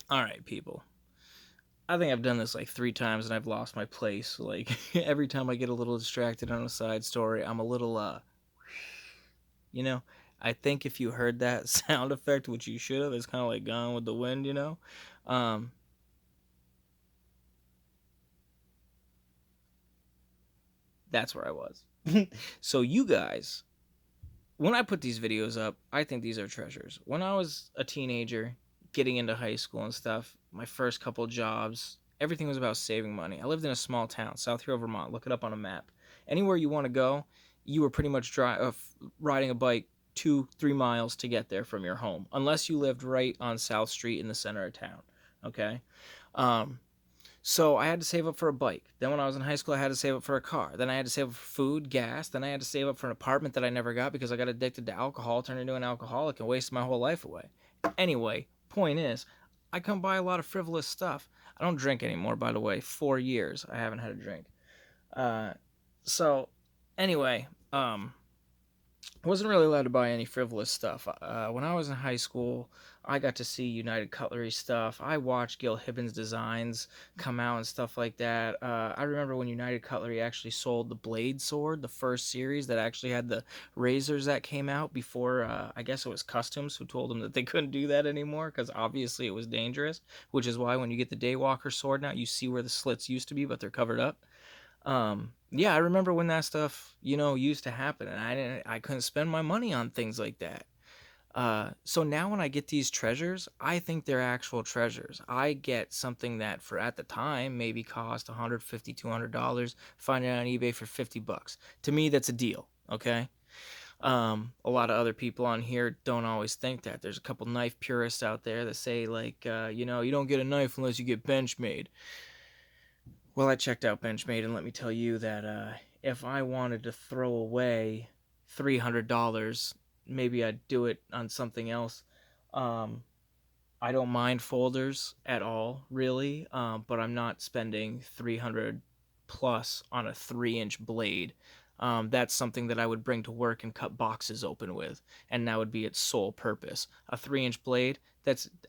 All right, people. I think I've done this like 3 times and I've lost my place. Like every time I get a little distracted on a side story, I'm a little you know. I think if you heard that sound effect, which you should have, it's kind of like Gone with the Wind, you know. Um, that's where I was. So you guys, when I put these videos up, I think these are treasures. When I was a teenager, getting into high school and stuff, my first couple jobs, everything was about saving money. I lived in a small town, South Hero, Vermont. Look it up on a map. Anywhere you want to go, you were pretty much riding a bike 2, 3 miles to get there from your home, unless you lived right on South Street in the center of town. Okay. Um, so I had to save up for a bike. Then when I was in high school, I had to save up for a car. Then I had to save up for food, gas. Then I had to save up for an apartment that I never got because I got addicted to alcohol, turned into an alcoholic, and wasted my whole life away. Anyway, point is, I come buy a lot of frivolous stuff. I don't drink anymore, by the way. 4 years I haven't had a drink. Uh, so anyway, I wasn't really allowed to buy any frivolous stuff. When I was in high school, I got to see United Cutlery stuff. I watched Gil Hibbons designs come out and stuff like that. I remember when United Cutlery actually sold the Blade Sword, the first series that actually had the razors that came out before, I guess it was Customs who told them that they couldn't do that anymore because obviously it was dangerous, which is why when you get the Daywalker sword now, you see where the slits used to be, but they're covered up. Yeah, I remember when that stuff, used to happen, and I couldn't spend my money on things like that. So now when I get these treasures, I think they're actual treasures. I get something that for at the time maybe cost 150, $200, find it on eBay for 50 bucks. To me, that's a deal. Okay. A lot of other people on here don't always think that. There's a couple knife purists out there that say like, you don't get a knife unless you get Benchmade. Well, I checked out Benchmade, and let me tell you that if I wanted to throw away $300, maybe I'd do it on something else. Um, I don't mind folders at all, really, but I'm not spending 300 plus on a 3-inch blade. That's something that I would bring to work and cut boxes open with, and that would be its sole purpose. A 3-inch blade,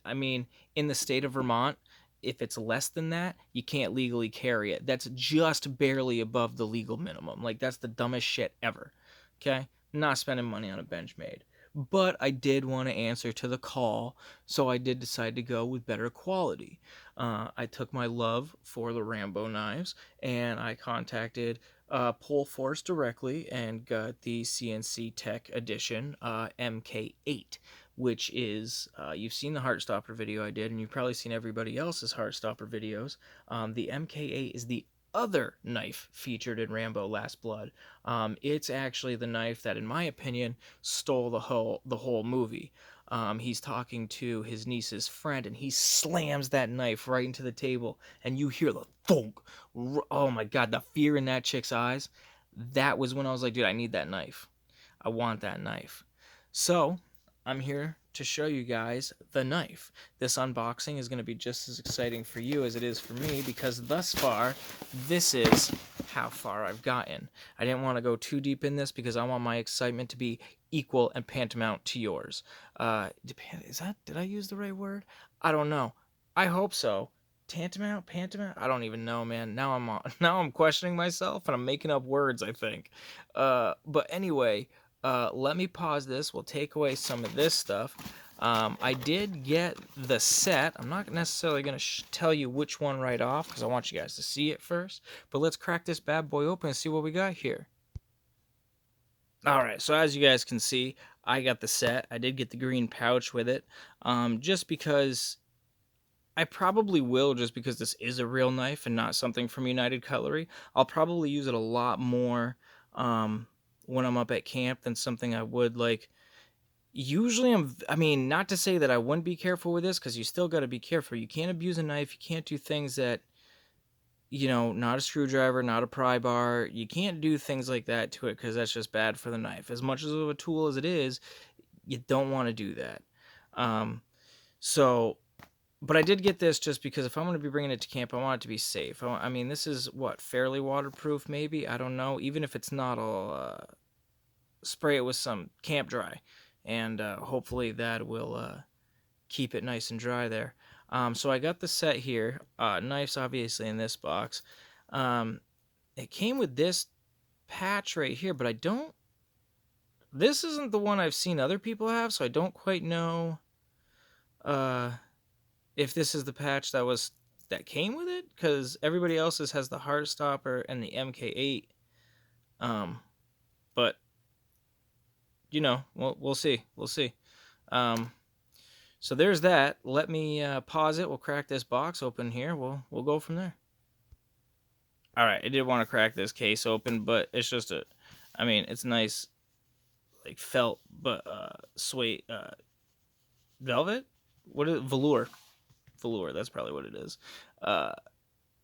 I mean, in the state of Vermont, if it's less than that, you can't legally carry it. That's just barely above the legal minimum. Like, that's the dumbest shit ever. Okay? Not spending money on a Benchmade. But I did want to answer to the call, so I did decide to go with better quality. I took my love for the Rambo knives and I contacted Pohl Force directly and got the CNC Tech Edition MK8, which is, you've seen the Heartstopper video I did, and you've probably seen everybody else's Heartstopper videos. The MK8 is the other knife featured in Rambo Last Blood. It's actually the knife that, in my opinion, stole the whole movie. He's talking to his niece's friend, and he slams that knife right into the table, and you hear the thunk. Oh my god, the fear in that chick's eyes. That was when I was like, dude, I need that knife. I want that knife. So I'm here to show you guys the knife. This unboxing is going to be just as exciting for you as it is for me because thus far, this is how far I've gotten. I didn't want to go too deep in this because I want my excitement to be equal and tantamount to yours. Did I use the right word? I don't know. I hope so. Tantamount? I don't even know, man. Now I'm questioning myself and I'm making up words, I think. But anyway, let me pause this. We'll take away some of this stuff. I did get the set. I'm not necessarily going to tell you which one right off because I want you guys to see it first. But let's crack this bad boy open and see what we got here. All right, so as you guys can see, I got the set. I did get the green pouch with it, just because I probably will, just because this is a real knife and not something from United Cutlery. I'll probably use it a lot more when I'm up at camp than something I would like. Usually, I mean, not to say that I wouldn't be careful with this, because you still got to be careful. You can't abuse a knife. You can't do things that, not a screwdriver, not a pry bar. You can't do things like that to it because that's just bad for the knife. As much of a tool as it is, you don't want to do that. Um, so, but I did get this just because if I'm going to be bringing it to camp, I want it to be safe. I mean, this is what, fairly waterproof, maybe? I don't know. Even if it's not, I'll spray it with some camp dry, and hopefully that will keep it nice and dry there. So I got the set here. Knives obviously in this box. It came with this patch right here, but I don't. This isn't the one I've seen other people have, so I don't quite know if this is the patch that came with it, because everybody else's has the heart stopper and the MK8. But we'll see. We'll see. So there's that. Let me pause it. We'll crack this box open here. We'll go from there. All right, I did want to crack this case open, but it's just it's nice, like felt, but suede, velvet. What is it? Velour? Velour. That's probably what it is.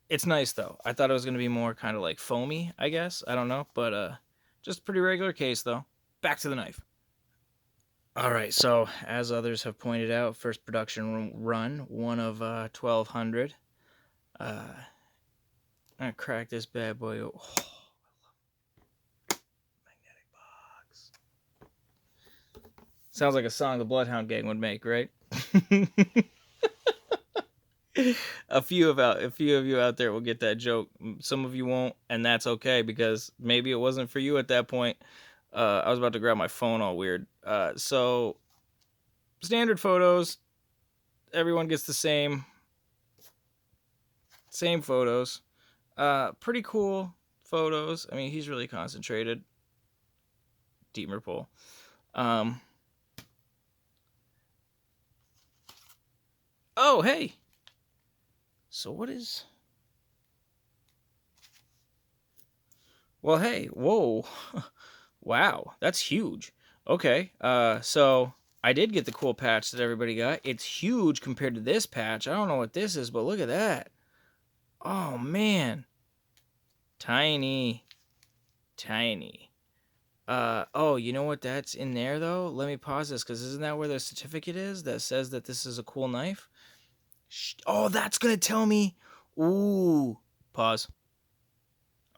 It's nice though. I thought it was gonna be more kind of like foamy. I guess I don't know, but just a pretty regular case though. Back to the knife. All right, so as others have pointed out, first production run, one of 1,200. I'm gonna crack this bad boy. Oh, magnetic box. Sounds like a song the Bloodhound Gang would make, right? a few of you out there will get that joke. Some of you won't, and that's okay, because maybe it wasn't for you at that point. I was about to grab my phone all weird. So standard photos, everyone gets the same photos. Pretty cool photos. I mean, he's really concentrated. Deemer Pohl. Oh, hey. So what is... Well, hey, whoa. Wow, that's huge. Okay, so I did get the cool patch that everybody got. It's huge compared to this patch. I don't know what this is, but look at that. Oh, man. Tiny. Tiny. Oh, you know what that's in there, though? Let me pause this, because isn't that where the certificate is that says that this is a cool knife? Oh, that's going to tell me. Ooh. Pause.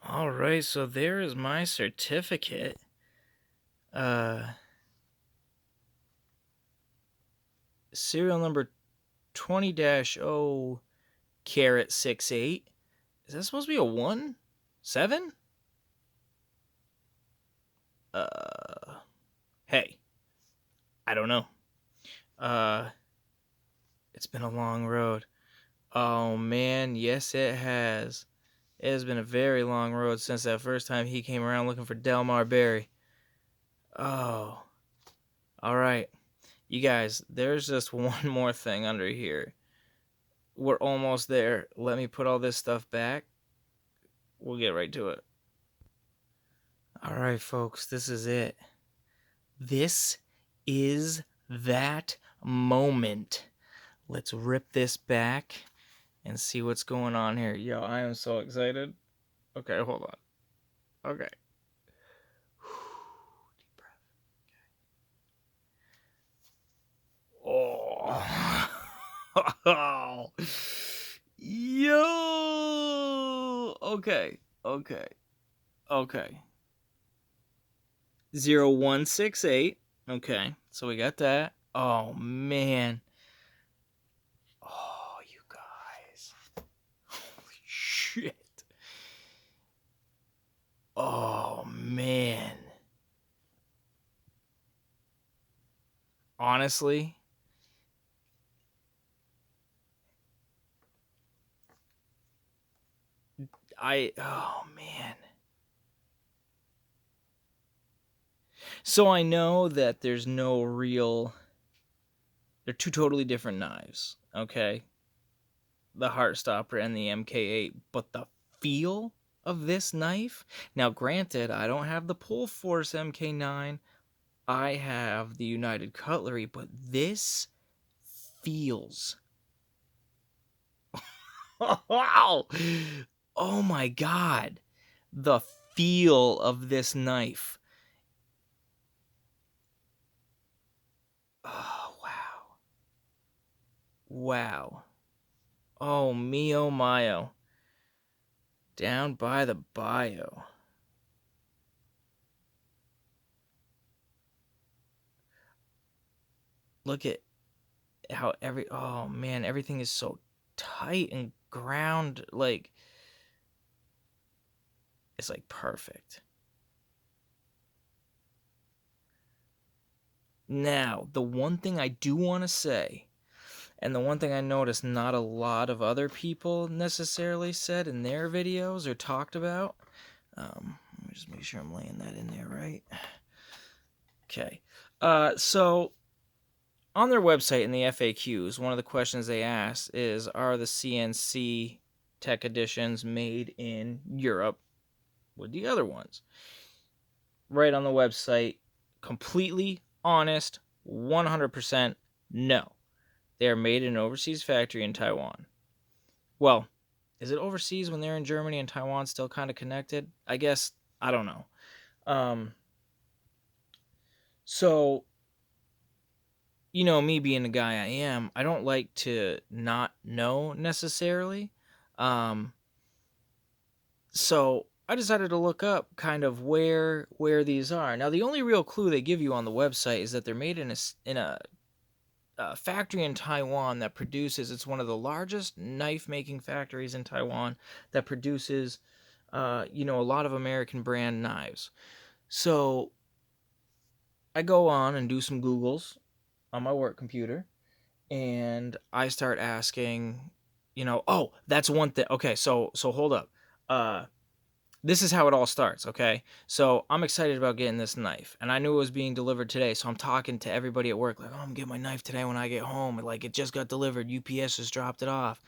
All right, so there is my certificate. Serial number 20-0-68. Is that supposed to be a 1? 7? Hey. I don't know. It's been a long road. Oh, man, yes, it has. It has been a very long road since that first time he came around looking for Delmar Berry. Oh. All right. You guys, there's just one more thing under here. We're almost there. Let me put all this stuff back. We'll get right to it. All right, folks, this is it. This is that moment. Let's rip this back and see what's going on here. Yo, I am so excited. Okay, hold on. Okay. Deep breath. Okay. Oh. Yo. Okay. 0168. Okay, so we got that. Oh, man. Oh, you guys. Holy shit. Oh, man. Honestly, oh, man. So I know that there's no real... They're two totally different knives, okay? The Heartstopper and the MK8, but the feel of this knife... Now, granted, I don't have the Pohl Force MK9. I have the United Cutlery, but this feels... Wow! Oh my god. The feel of this knife. Oh, wow. Wow. Oh, mio mio. Down by the bio. Look at... how oh man, everything is so tight and ground, like it's like perfect. Now, the one thing I do want to say, and the one thing I noticed not a lot of other people necessarily said in their videos or talked about, let me just make sure I'm laying that in there right. Okay. So on their website in the FAQs, one of the questions they asked is, are the CNC Tech Editions made in Europe with the other ones? Right on the website, completely honest, 100% no. They are made in an overseas factory in Taiwan. Well, is it overseas when they're in Germany and Taiwan still kind of connected? I guess, I don't know. So, you know, me being the guy I am, I don't like to not know necessarily. Um, so I decided to look up kind of where these are. Now, the only real clue they give you on the website is that they're made in a factory in Taiwan that produces. It's one of the largest knife making factories in Taiwan that produces, you know, a lot of American brand knives. So I go on and do some Googles on my work computer, and I start asking, you know, oh, that's one thing. Okay, so hold up. This is how it all starts, okay? So I'm excited about getting this knife, and I knew it was being delivered today, so I'm talking to everybody at work, like, oh, I'm gonna get my knife today when I get home. And, like, it just got delivered. UPS just dropped it off.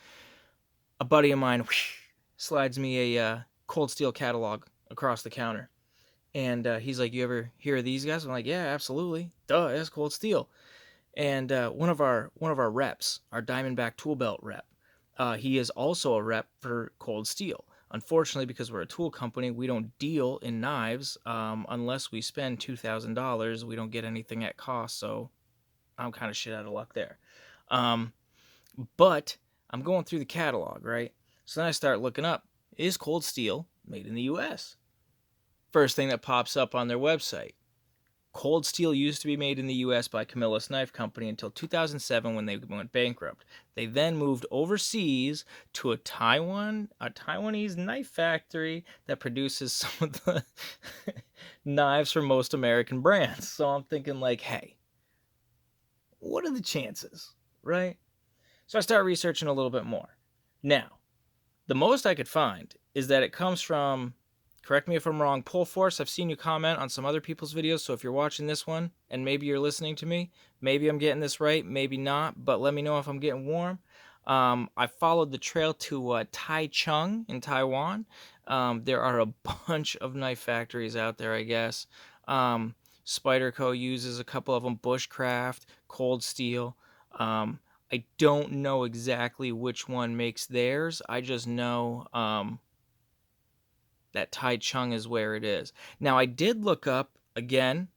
A buddy of mine slides me a Cold Steel catalog across the counter, and he's like, you ever hear of these guys? I'm like, yeah, absolutely. Duh, it's Cold Steel. And one of our reps, our Diamondback tool belt rep, he is also a rep for Cold Steel. Unfortunately, because we're a tool company, we don't deal in knives unless we spend $2,000. We don't get anything at cost, so I'm kind of shit out of luck there. But I'm going through the catalog, right? So then I start looking up, is Cold Steel made in the U.S.? First thing that pops up on their website. Cold Steel used to be made in the U.S. by Camillus Knife Company until 2007 when they went bankrupt. They then moved overseas to a Taiwanese knife factory that produces some of the knives for most American brands. So I'm thinking like, hey, what are the chances, right? So I start researching a little bit more. Now, the most I could find is that it comes from, correct me if I'm wrong, Pohl Force. I've seen you comment on some other people's videos, so if you're watching this one and maybe you're listening to me, maybe I'm getting this right, maybe not, but let me know if I'm getting warm. I followed the trail to Taichung in Taiwan. There are a bunch of knife factories out there, I guess. Spyderco uses a couple of them, Bushcraft, Cold Steel. I don't know exactly which one makes theirs. I just know that Taichung is where it is. Now, I did look up, again,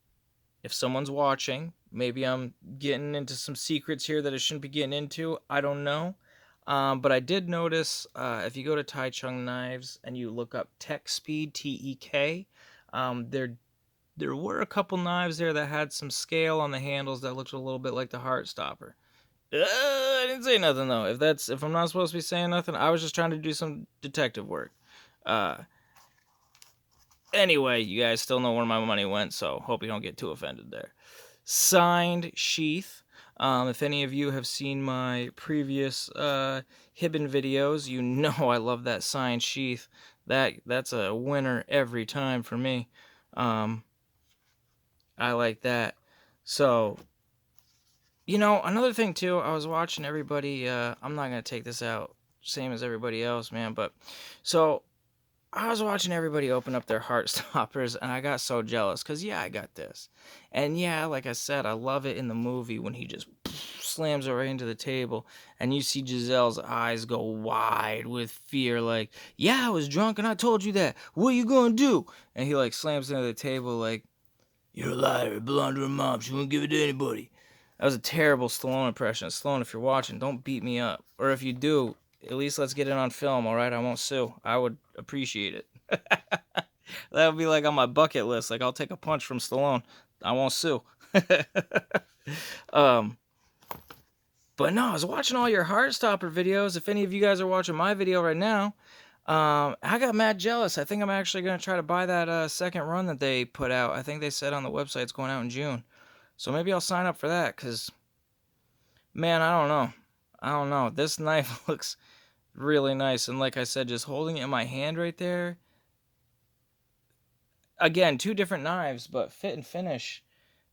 if someone's watching, maybe I'm getting into some secrets here that I shouldn't be getting into. I don't know. But I did notice if you go to Taichung Knives and you look up Tech Speed, TEK, there were a couple knives there that had some scale on the handles that looked a little bit like the Heartstopper. I didn't say nothing though. If I'm not supposed to be saying nothing, I was just trying to do some detective work. Uh, anyway, you guys still know where my money went, so hope you don't get too offended there. Signed sheath. If any of you have seen my previous Hibben videos, you know I love that signed sheath. That's a winner every time for me. I like that. So, you know, another thing too, I was watching everybody, I'm not going to take this out, same as everybody else, man, but, so, I was watching everybody open up their heart stoppers, and I got so jealous, because, yeah, I got this. And, yeah, like I said, I love it in the movie when he just slams it right into the table, and you see Giselle's eyes go wide with fear, like, yeah, I was drunk, and I told you that, what you gonna do? And he, like, slams into the table, like, you're a liar, it belonged to her mom, she wouldn't give it to anybody. That was a terrible Stallone impression. Stallone, if you're watching, don't beat me up. Or if you do, at least let's get it on film, alright? I won't sue. I would appreciate it. That would be like on my bucket list. Like, I'll take a punch from Stallone. I won't sue. um, But no, I was watching all your Heartstopper videos. If any of you guys are watching my video right now, I got mad jealous. I think I'm actually going to try to buy that second run that they put out. I think they said on the website it's going out in June. So maybe I'll sign up for that because, man, I don't know. I don't know. This knife looks really nice. And like I said, just holding it in my hand right there. Again, two different knives, but fit and finish.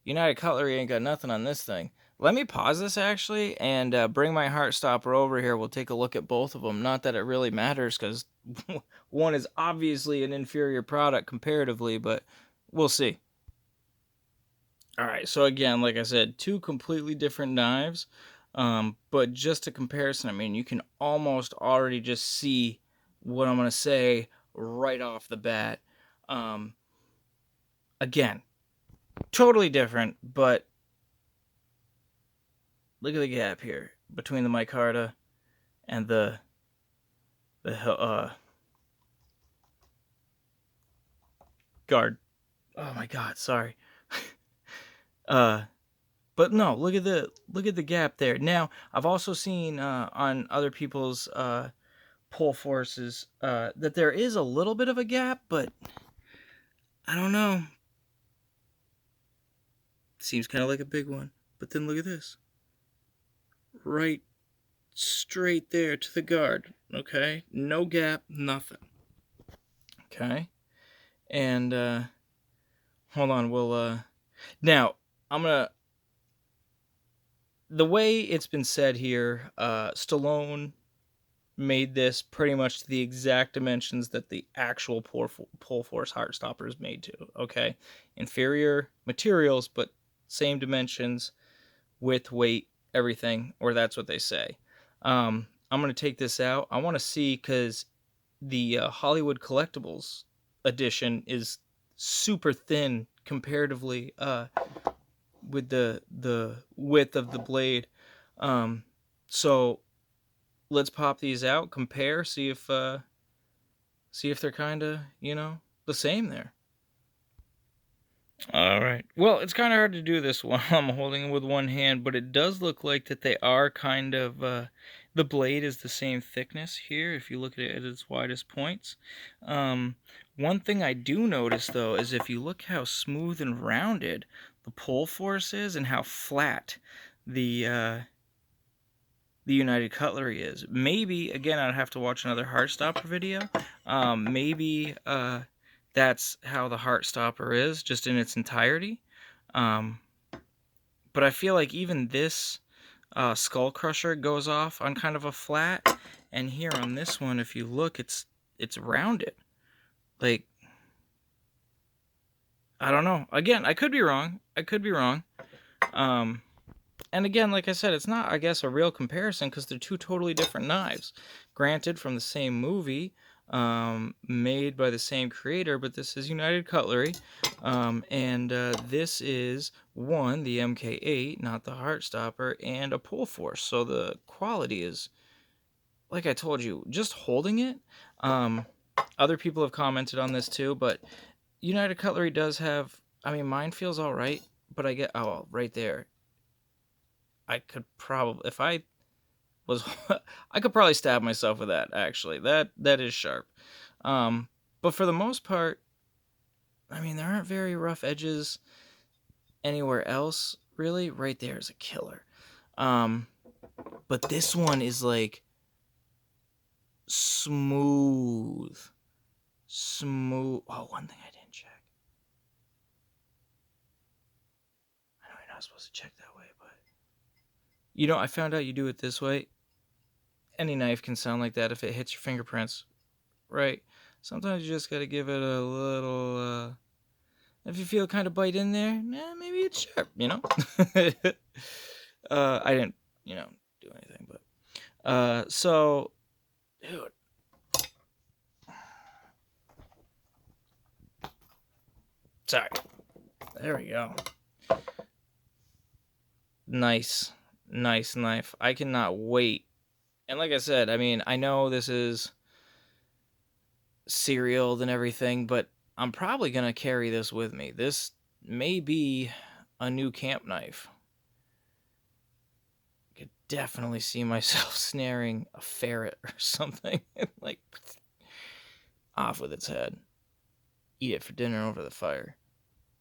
United Cutlery ain't got nothing on this thing. Let me pause this actually and bring my Heartstopper over here. We'll take a look at both of them. Not that it really matters because one is obviously an inferior product comparatively, but we'll see. All right, so again, like I said, two completely different knives, but just a comparison. I mean, you can almost already just see what I'm going to say right off the bat. Again, totally different, but look at the gap here between the micarta and the guard. Oh my god, sorry. But no, look at the gap there. Now, I've also seen on other people's Pohl Forces that there is a little bit of a gap, but I don't know. Seems kind of like a big one. But then look at this. Right straight there to the guard. Okay? No gap, nothing. Okay? And hold on, we'll now I'm gonna, the way it's been said here, Stallone made this pretty much to the exact dimensions that the actual Pohl Force Heartstopper is made to. Okay, inferior materials, but same dimensions, width, weight, everything, or that's what they say. I'm gonna take this out. I want to see because the Hollywood Collectibles edition is super thin comparatively with the width of the blade. So let's pop these out, compare, see if they're kind of, the same there. All right. Well, it's kind of hard to do this while I'm holding it with one hand, but it does look like that they are kind of, the blade is the same thickness here if you look at it at its widest points. One thing I do notice, though, is if you look how smooth and rounded the Pohl Force is and how flat the United Cutlery is. Maybe, again, I'd have to watch another Heartstopper video. Maybe that's how the Heartstopper is, just in its entirety. But I feel like even this Skull Crusher goes off on kind of a flat. And here on this one, if you look, it's rounded. Like, I don't know. Again, I could be wrong. And again, like I said, it's not, I guess, a real comparison because they're two totally different knives. Granted, from the same movie, made by the same creator, but this is United Cutlery. And this is, one, the MK8, not the Heartstopper, and a Pohl Force. So the quality is, like I told you, just holding it. Other people have commented on this too, but United Cutlery does have, I mean, mine feels all right, but I get, oh, right there. I could probably, if I was, I could probably stab myself with that, actually. That is sharp. But for the most part, I mean, there aren't very rough edges anywhere else, really. Right there is a killer. But this one is like smooth. Oh, one thing I didn't check. I know you're not supposed to check that way, but I found out you do it this way. Any knife can sound like that if it hits your fingerprints, right? Sometimes you just gotta give it a little, if you feel kind of bite in there, maybe it's sharp, I didn't, do anything, but, so, dude. Sorry. There we go. Nice knife. I cannot wait. And like I said, I mean, I know this is serialed and everything, but I'm probably going to carry this with me. This may be a new camp knife. Could definitely see myself snaring a ferret or something. Like, off with its head. Eat it for dinner over the fire.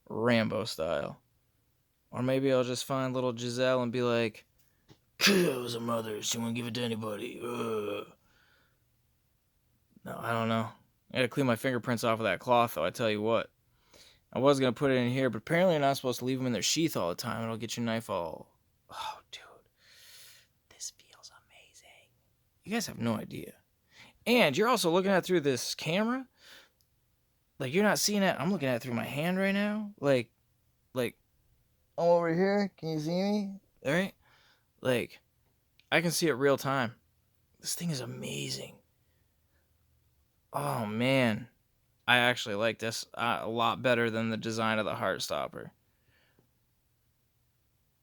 Rambo style. Or maybe I'll just find little Giselle and be like, kills her mother. She won't give it to anybody. Ugh. No, I don't know. I gotta clean my fingerprints off of that cloth, though, I tell you what. I was gonna put it in here, but apparently I'm not supposed to leave them in their sheath all the time. It'll get your knife all... Oh, dude. This feels amazing. You guys have no idea. And you're also looking at it through this camera. Like, you're not seeing it. I'm looking at it through my hand right now. Like, I'm over here. Can you see me? All right? Like, I can see it real time. This thing is amazing. Oh, man. I actually like this a lot better than the design of the Heartstopper.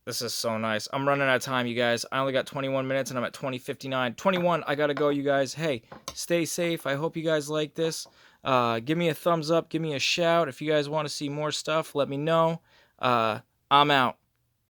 This is so nice. I'm running out of time, you guys. I only got 21 minutes, and I'm at 20:59. 21, I gotta go, you guys. Hey, stay safe. I hope you guys like this. Give me a thumbs up. Give me a shout. If you guys want to see more stuff, let me know. I'm out.